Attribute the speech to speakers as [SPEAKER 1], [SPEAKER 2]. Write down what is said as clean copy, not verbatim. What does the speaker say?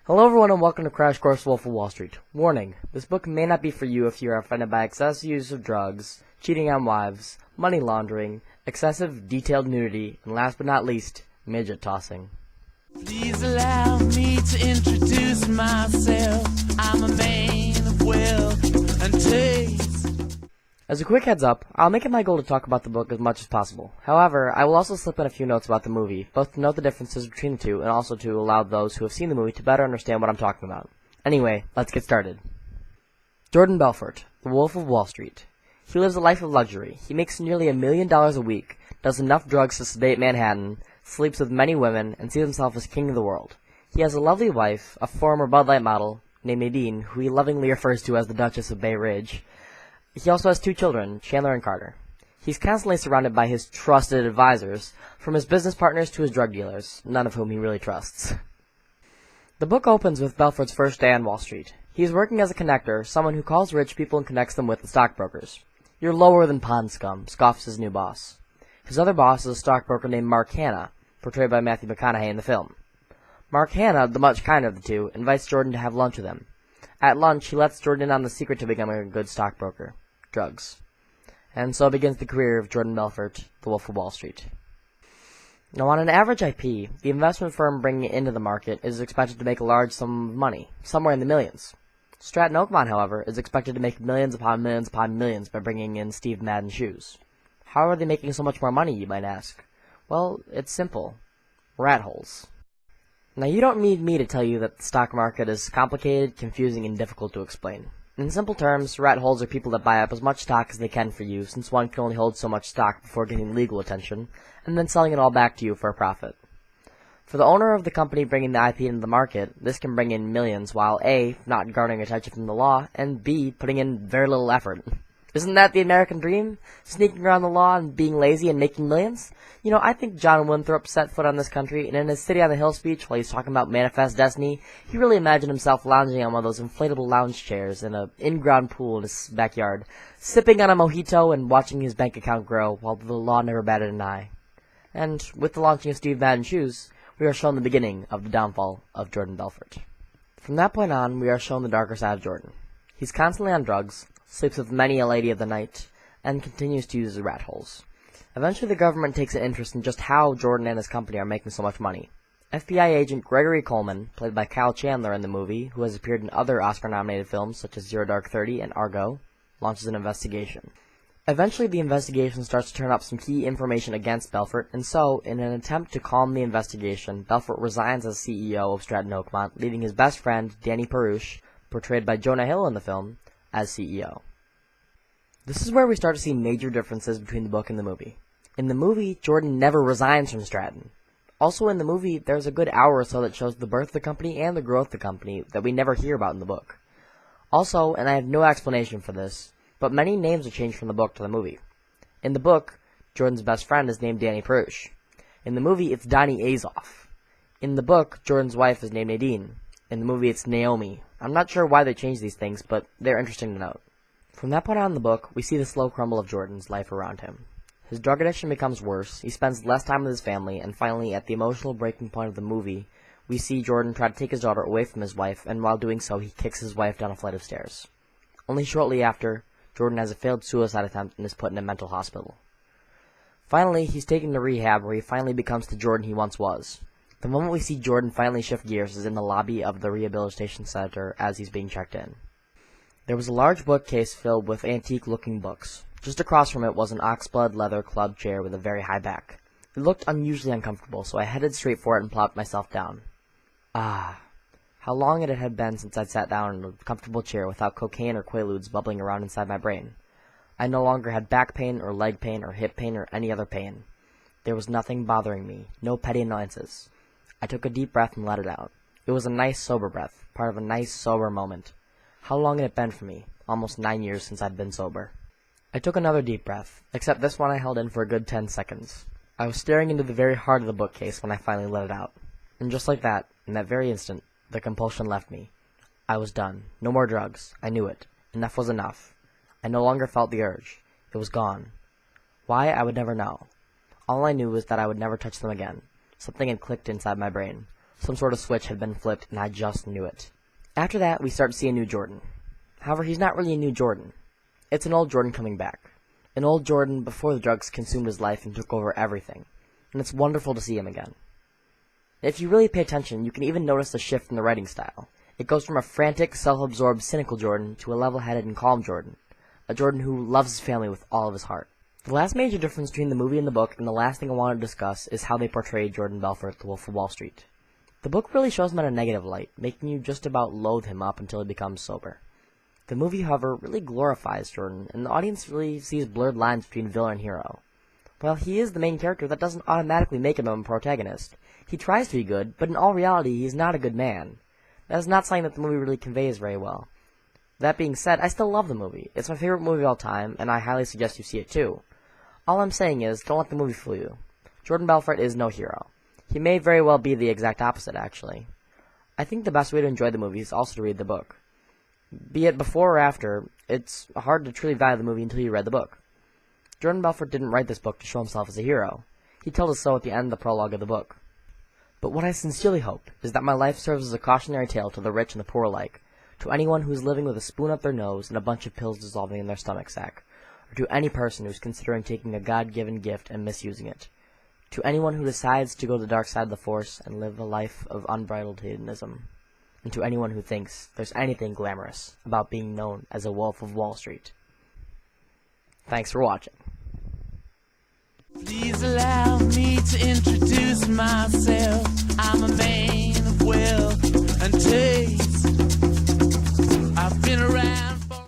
[SPEAKER 1] Hello everyone and welcome to Crash Course Wolf of Wall Street. Warning, this book may not be for you if you are offended by excessive use of drugs, cheating on wives, money laundering, excessive detailed nudity, and last but not least, midget tossing.
[SPEAKER 2] Please allow me to introduce myself. I'm a man of wealth and taste.
[SPEAKER 1] As a quick heads up, I'll make it my goal to talk about the book as much as possible. However, I will also slip in a few notes about the movie, both to note the differences between the two and also to allow those who have seen the movie to better understand what I'm talking about. Anyway, let's get started. Jordan Belfort, the Wolf of Wall Street. He lives a life of luxury. He makes nearly $1 million a week, does enough drugs to sedate Manhattan, sleeps with many women, and sees himself as king of the world. He has a lovely wife, a former Bud Light model, named Nadine, who he lovingly refers to as the Duchess of Bay Ridge. He also has 2 children, Chandler and Carter. He's constantly surrounded by his trusted advisors, from his business partners to his drug dealers, none of whom he really trusts. The book opens with Belfort's first day on Wall Street. He is working as a connector, someone who calls rich people and connects them with the stockbrokers. "You're lower than pond scum," scoffs his new boss. His other boss is a stockbroker named Mark Hanna, portrayed by Matthew McConaughey in the film. Mark Hanna, the much kinder of the two, invites Jordan to have lunch with him. At lunch, he lets Jordan in on the secret to becoming a good stockbroker: drugs. And so begins the career of Jordan Belfort, the Wolf of Wall Street. Now, on an average IP, the investment firm bringing it into the market is expected to make a large sum of money, somewhere in the millions. Stratton Oakmont, however, is expected to make millions upon millions upon millions by bringing in Steve Madden's shoes. How are they making so much more money, you might ask? Well, it's simple. Rat holes. Now, you don't need me to tell you that the stock market is complicated, confusing, and difficult to explain. In simple terms, rat holes are people that buy up as much stock as they can for you, since one can only hold so much stock before getting legal attention, and then selling it all back to you for a profit. For the owner of the company bringing the IP into the market, this can bring in millions while A, not garnering attention from the law, and B, putting in very little effort. Isn't that the American dream? Sneaking around the law and being lazy and making millions? You know, I think John Winthrop set foot on this country, and in his City on the Hill speech, while he's talking about manifest destiny, he really imagined himself lounging on one of those inflatable lounge chairs in an in-ground pool in his backyard, sipping on a mojito and watching his bank account grow, while the law never batted an eye. And with the launching of Steve Madden's shoes, we are shown the beginning of the downfall of Jordan Belfort. From that point on, we are shown the darker side of Jordan. He's constantly on drugs, sleeps with many a lady of the night, and continues to use the rat holes. Eventually the government takes an interest in just how Jordan and his company are making so much money. FBI agent Gregory Coleman, played by Kyle Chandler in the movie, who has appeared in other Oscar-nominated films such as Zero Dark 30 and Argo, launches an investigation. Eventually the investigation starts to turn up some key information against Belfort, and so, in an attempt to calm the investigation, Belfort resigns as CEO of Stratton Oakmont, leaving his best friend, Danny Perush, portrayed by Jonah Hill in the film, as CEO. This is where we start to see major differences between the book and the movie. In the movie, Jordan never resigns from Stratton. Also in the movie, there's a good hour or so that shows the birth of the company and the growth of the company that we never hear about in the book. Also, and I have no explanation for this, but many names are changed from the book to the movie. In the book, Jordan's best friend is named Danny Perush. In the movie, it's Donnie Azoff. In the book, Jordan's wife is named Nadine. In the movie, it's Naomi. I'm not sure why they changed these things, but they're interesting to note. From that point on in the book, we see the slow crumble of Jordan's life around him. His drug addiction becomes worse, he spends less time with his family, and finally, at the emotional breaking point of the movie, we see Jordan try to take his daughter away from his wife, and while doing so, he kicks his wife down a flight of stairs. Only shortly after, Jordan has a failed suicide attempt and is put in a mental hospital. Finally, he's taken to rehab, where he finally becomes the Jordan he once was. The moment we see Jordan finally shift gears is in the lobby of the rehabilitation center as he's being checked in. There was a large bookcase filled with antique-looking books. Just across from it was an oxblood leather club chair with a very high back. It looked unusually uncomfortable, so I headed straight for it and plopped myself down. Ah, how long it had been since I'd sat down in a comfortable chair without cocaine or quaaludes bubbling around inside my brain. I no longer had back pain or leg pain or hip pain or any other pain. There was nothing bothering me, no petty annoyances. I took a deep breath and let it out. It was a nice, sober breath, part of a nice, sober moment. How long had it been for me? Almost 9 years since I'd been sober. I took another deep breath, except this one I held in for a good 10 seconds. I was staring into the very heart of the bookcase when I finally let it out. And just like that, in that very instant, the compulsion left me. I was done. No more drugs. I knew it. Enough was enough. I no longer felt the urge. It was gone. Why, I would never know. All I knew was that I would never touch them again. Something had clicked inside my brain. Some sort of switch had been flipped, and I just knew it. After that, we start to see a new Jordan. However, he's not really a new Jordan. It's an old Jordan coming back. An old Jordan before the drugs consumed his life and took over everything. And it's wonderful to see him again. If you really pay attention, you can even notice the shift in the writing style. It goes from a frantic, self-absorbed, cynical Jordan to a level-headed and calm Jordan. A Jordan who loves his family with all of his heart. The last major difference between the movie and the book, and the last thing I want to discuss, is how they portrayed Jordan Belfort, the Wolf of Wall Street. The book really shows him in a negative light, making you just about loathe him up until he becomes sober. The movie, however, really glorifies Jordan, and the audience really sees blurred lines between villain and hero. While he is the main character, that doesn't automatically make him a protagonist. He tries to be good, but in all reality, he's not a good man. That is not something that the movie really conveys very well. That being said, I still love the movie. It's my favorite movie of all time, and I highly suggest you see it too. All I'm saying is, don't let the movie fool you. Jordan Belfort is no hero. He may very well be the exact opposite, actually. I think the best way to enjoy the movie is also to read the book. Be it before or after, it's hard to truly value the movie until you read the book. Jordan Belfort didn't write this book to show himself as a hero. He told us so at the end of the prologue of the book. But what I sincerely hope is that my life serves as a cautionary tale to the rich and the poor alike, to anyone who is living with a spoon up their nose and a bunch of pills dissolving in their stomach sack, or to any person who is considering taking a God-given gift and misusing it, to anyone who decides to go to the dark side of the Force and live a life of unbridled hedonism, and to anyone who thinks there's anything glamorous about being known as a Wolf of Wall Street. Thanks for watching.
[SPEAKER 2] Please allow me to introduce myself. I'm a man of wealth and taste.